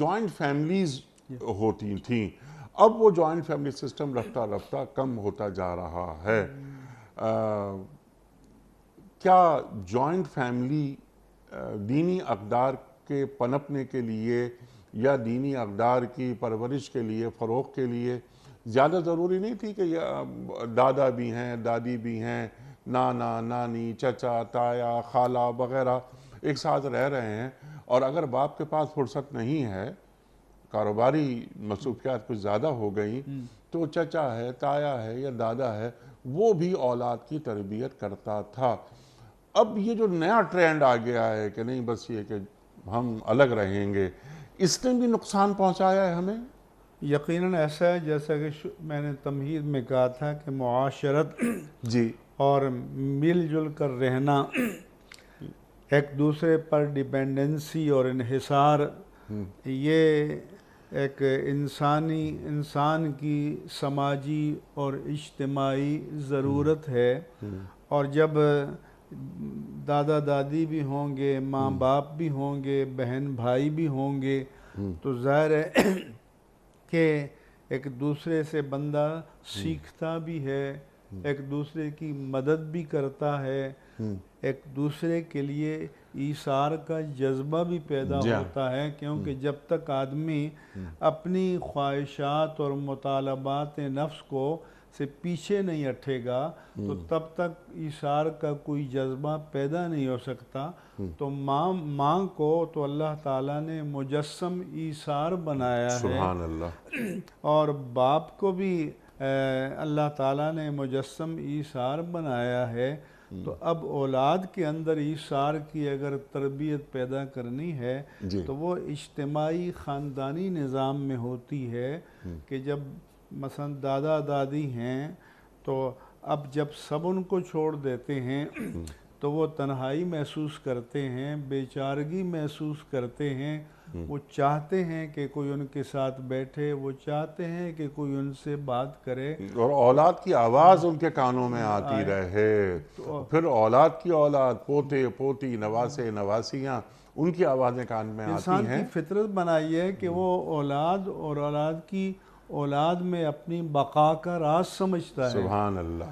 Joint families ہوتی تھیں، اب وہ جوائنٹ فیملی سسٹم رفتہ رفتہ کم ہوتا جا رہا ہے۔ کیا جوائنٹ فیملی دینی اقدار کے پنپنے کے لیے یا دینی اقدار کی پرورش کے لیے، فروغ کے لیے زیادہ ضروری نہیں تھی کہ دادا بھی ہیں، دادی بھی ہیں، نانا، نانی، چچا، تایا، خالہ وغیرہ ایک ساتھ رہ رہے ہیں، اور اگر باپ کے پاس فرصت نہیں ہے، کاروباری مصروفیات کچھ زیادہ ہو گئیں، تو چچا ہے، تایا ہے یا دادا ہے، وہ بھی اولاد کی تربیت کرتا تھا۔ اب یہ جو نیا ٹرینڈ آ گیا ہے کہ نہیں بس یہ کہ ہم الگ رہیں گے، اس نے بھی نقصان پہنچایا ہے ہمیں؟ یقیناً ایسا ہے، جیسا کہ میں نے تمہید میں کہا تھا کہ معاشرت جی اور مل جل کر رہنا، ایک دوسرے پر ڈیپینڈنسی اور انحصار، یہ ایک انسان کی سماجی اور اجتماعی ضرورت ہے، اور جب دادا دادی بھی ہوں گے، ماں باپ بھی ہوں گے، بہن بھائی بھی ہوں گے، تو ظاہر ہے کہ ایک دوسرے سے بندہ سیکھتا بھی ہے، ایک دوسرے کی مدد بھی کرتا ہے، ایک دوسرے کے لیے ایثار کا جذبہ بھی پیدا ہوتا ہے، کیونکہ جب تک آدمی اپنی خواہشات اور مطالبات نفس کو سے پیچھے نہیں ہٹے گا تو تب تک ایثار کا کوئی جذبہ پیدا نہیں ہو سکتا۔ تو ماں کو تو اللہ تعالیٰ نے مجسم ایثار بنایا ہے، سبحان اللہ، اور باپ کو بھی اللہ تعالیٰ نے مجسم ایثار بنایا ہے۔ تو اب اولاد کے اندر ایثار کی اگر تربیت پیدا کرنی ہے تو وہ اجتماعی خاندانی نظام میں ہوتی ہے، کہ جب مثلا دادا دادی ہیں تو اب جب سب ان کو چھوڑ دیتے ہیں تو وہ تنہائی محسوس کرتے ہیں، بے چارگی محسوس کرتے ہیں، وہ چاہتے ہیں کہ کوئی ان کے ساتھ بیٹھے، وہ چاہتے ہیں کہ کوئی ان سے بات کرے، اور اولاد کی آواز ان کے کانوں میں آتی رہے، پھر اولاد کی اولاد، پوتے پوتی، نواسے نواسیاں، ان کی آوازیں کان میں آتی انسان ہیں۔ کی فطرت بنائی ہے کہ وہ اولاد اور اولاد کی اولاد میں اپنی بقا کا راز سمجھتا ہے۔ سبحان اللہ۔